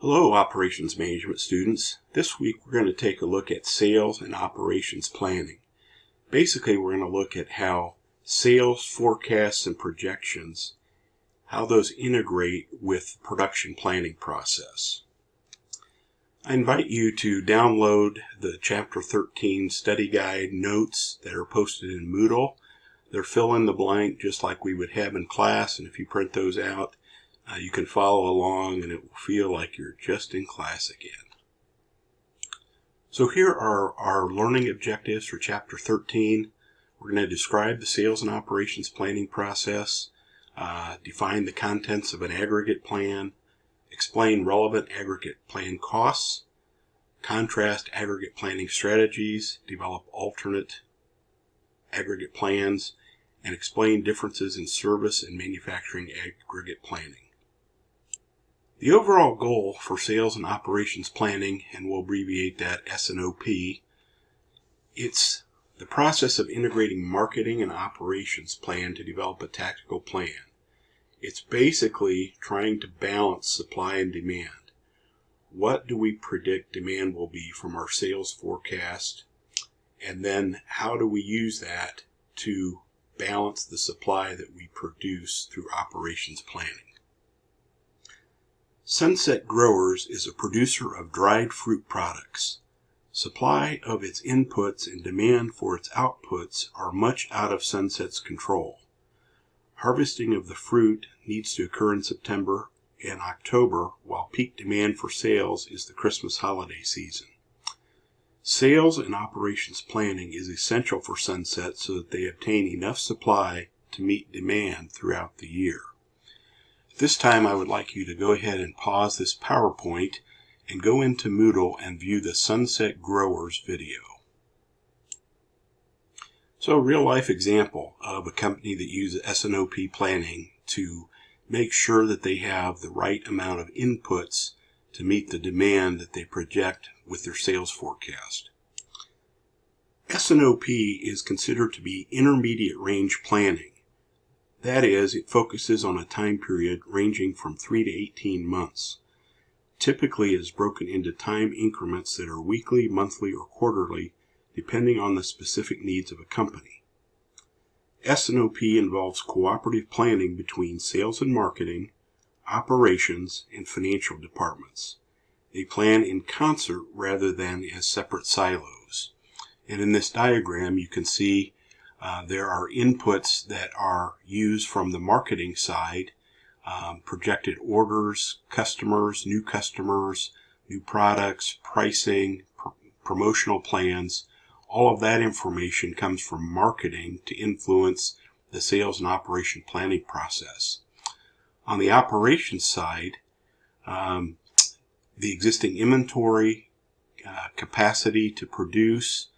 Hello, operations management students. This week we're going to take a look at sales and operations planning. Basically, we're going to look at how sales forecasts and projections, how those integrate with the production planning process. I invite you to download the Chapter 13 study guide notes that are posted in Moodle. They're fill in the blank just like we would have in class, and if you print those out, you can follow along and it will feel like you're just in class again. So here are our learning objectives for Chapter 13. We're going to describe the sales and operations planning process, define the contents of an aggregate plan, explain relevant aggregate plan costs, contrast aggregate planning strategies, develop alternate aggregate plans, and explain differences in service and manufacturing aggregate planning. The overall goal for sales and operations planning, and we'll abbreviate that S&OP, it's the process of integrating marketing and operations plan to develop a tactical plan. It's basically trying to balance supply and demand. What do we predict demand will be from our sales forecast? And then how do we use that to balance the supply that we produce through operations planning? Sunset Growers is a producer of dried fruit products. Supply of its inputs and demand for its outputs are much out of Sunset's control. Harvesting of the fruit needs to occur in September and October, while peak demand for sales is the Christmas holiday season. Sales and operations planning is essential for Sunset so that they obtain enough supply to meet demand throughout the year. This time I would like you to go ahead and pause this PowerPoint and go into Moodle and view the Sunset Growers video. So a real life example of a company that uses S&OP planning to make sure that they have the right amount of inputs to meet the demand that they project with their sales forecast. S&OP is considered to be intermediate range planning. That is, it focuses on a time period ranging from 3 to 18 months. Typically is broken into time increments that are weekly, monthly, or quarterly, depending on the specific needs of a company. S&OP involves cooperative planning between sales and marketing, operations, and financial departments. They plan in concert rather than as separate silos. And in this diagram, you can see there are inputs that are used from the marketing side, projected orders, customers, new products, pricing, promotional plans. All of that information comes from marketing to influence the sales and operation planning process. On the operations side, the existing inventory, capacity to produce,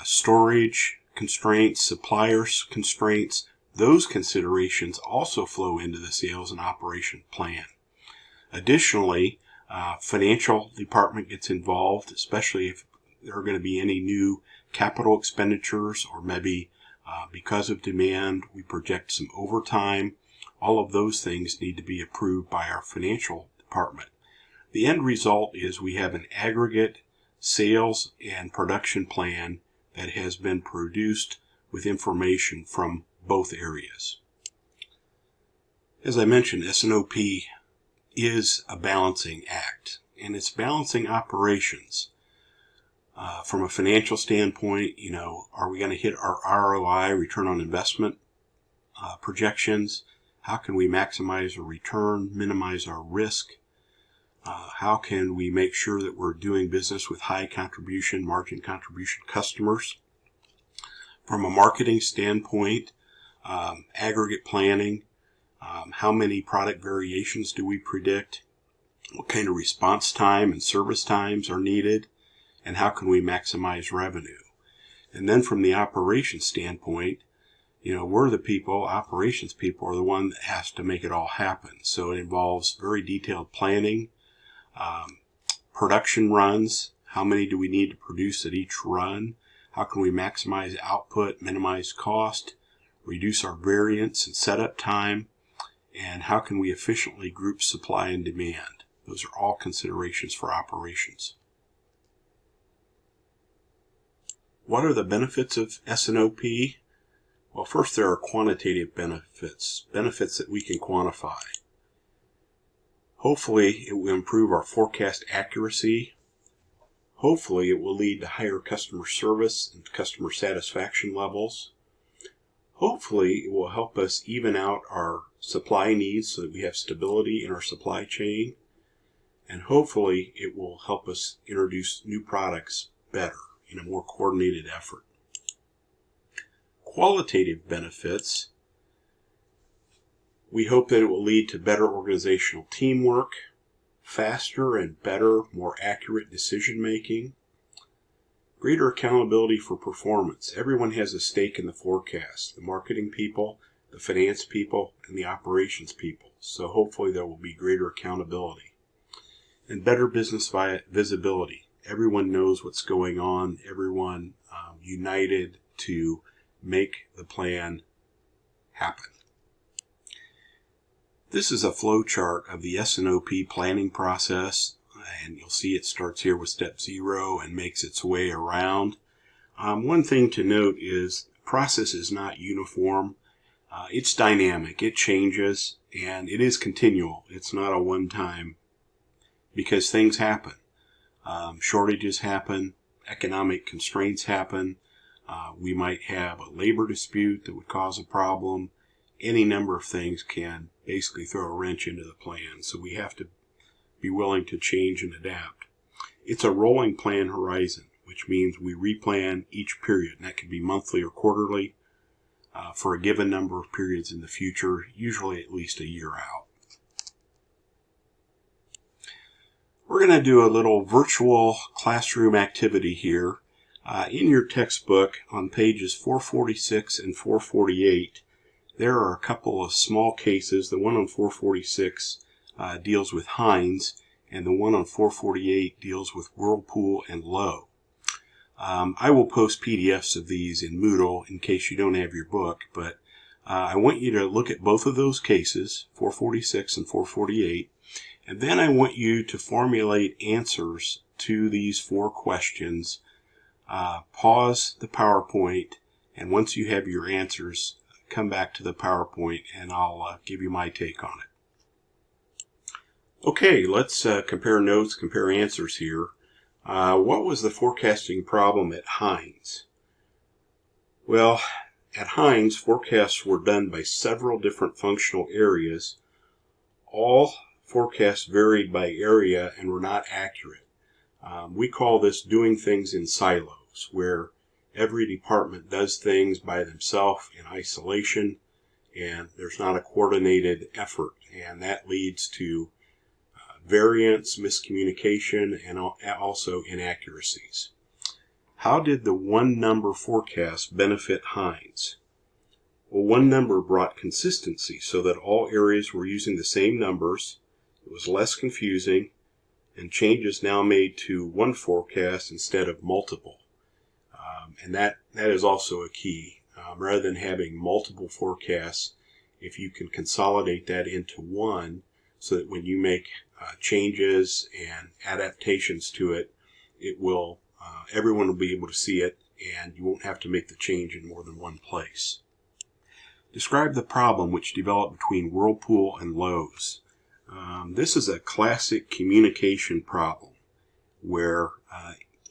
storage constraints, suppliers constraints, those considerations also flow into the sales and operation plan. Additionally, financial department gets involved, especially if there are going to be any new capital expenditures, or maybe because of demand we project some overtime. All of those things need to be approved by our financial department. The end result is we have an aggregate sales and production plan that has been produced with information from both areas. As I mentioned, S&OP is a balancing act, and it's balancing operations. From a financial standpoint, are we going to hit our ROI, return on investment projections? How can we maximize our return, minimize our risk? How can we make sure that we're doing business with high contribution, margin contribution customers? From a marketing standpoint, aggregate planning, how many product variations do we predict? What kind of response time and service times are needed? And how can we maximize revenue? And then from the operations standpoint, we're the people, operations people are the one that has to make it all happen. So it involves very detailed planning, production runs, how many do we need to produce at each run? How can we maximize output, minimize cost, reduce our variance and setup time? And how can we efficiently group supply and demand? Those are all considerations for operations. What are the benefits of S&OP? Well, first there are quantitative benefits that we can quantify. Hopefully it will improve our forecast accuracy. Hopefully it will lead to higher customer service and customer satisfaction levels. Hopefully it will help us even out our supply needs so that we have stability in our supply chain. And hopefully it will help us introduce new products better in a more coordinated effort. Qualitative benefits. We hope that it will lead to better organizational teamwork, faster and better, more accurate decision making, greater accountability for performance. Everyone has a stake in the forecast, the marketing people, the finance people, and the operations people. So hopefully there will be greater accountability. And better business visibility. Everyone knows what's going on, everyone united to make the plan happen. This is a flow chart of the S&OP planning process, and you'll see it starts here with step 0 and makes its way around. One thing to note is the process is not uniform. It's dynamic, it changes, and it is continual. It's not a one-time, because things happen. Shortages happen, economic constraints happen. We might have a labor dispute that would cause a problem. Any number of things can basically throw a wrench into the plan, so we have to be willing to change and adapt. It's a rolling plan horizon, which means we replan each period, and that can be monthly or quarterly for a given number of periods in the future, usually at least a year out. We're going to do a little virtual classroom activity here. In your textbook on pages 446 and 448, there are a couple of small cases. The one on 446 deals with Heinz, and the one on 448 deals with Whirlpool and Lowe. I will post PDFs of these in Moodle in case you don't have your book, but I want you to look at both of those cases, 446 and 448, and then I want you to formulate answers to these 4 questions. Pause the PowerPoint, and once you have your answers, come back to the PowerPoint and I'll give you my take on it. Okay, let's compare notes, compare answers here. What was the forecasting problem at Heinz? Well, at Heinz, forecasts were done by several different functional areas. All forecasts varied by area and were not accurate. We call this doing things in silos, where every department does things by themselves in isolation, and there's not a coordinated effort, and that leads to variance, miscommunication, and also inaccuracies. How did the one number forecast benefit Heinz? Well, one number brought consistency so that all areas were using the same numbers. It was less confusing, and changes now made to one forecast instead of multiple. And that is also a key. Rather than having multiple forecasts, if you can consolidate that into one, so that when you make changes and adaptations to it, it will everyone will be able to see it, and you won't have to make the change in more than one place. Describe the problem which developed between Whirlpool and Lowe's. This is a classic communication problem where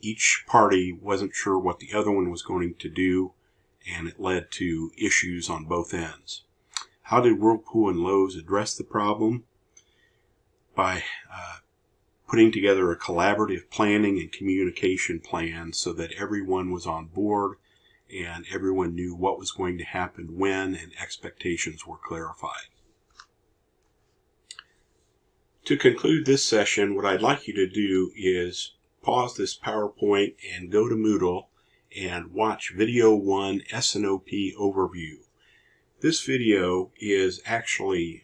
each party wasn't sure what the other one was going to do, and it led to issues on both ends. How did Whirlpool and Lowe's address the problem? By putting together a collaborative planning and communication plan so that everyone was on board and everyone knew what was going to happen when, and expectations were clarified. To conclude this session, what I'd like you to do is pause this PowerPoint and go to Moodle and watch video 1 S&OP overview. This video is actually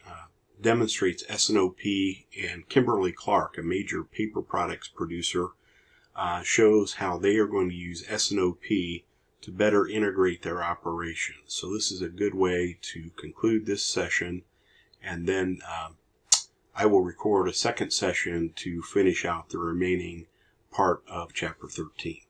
demonstrates S&OP, and Kimberly-Clark, a major paper products producer, shows how they are going to use S&OP to better integrate their operations. So this is a good way to conclude this session, and then I will record a second session to finish out the remaining part of Chapter 13.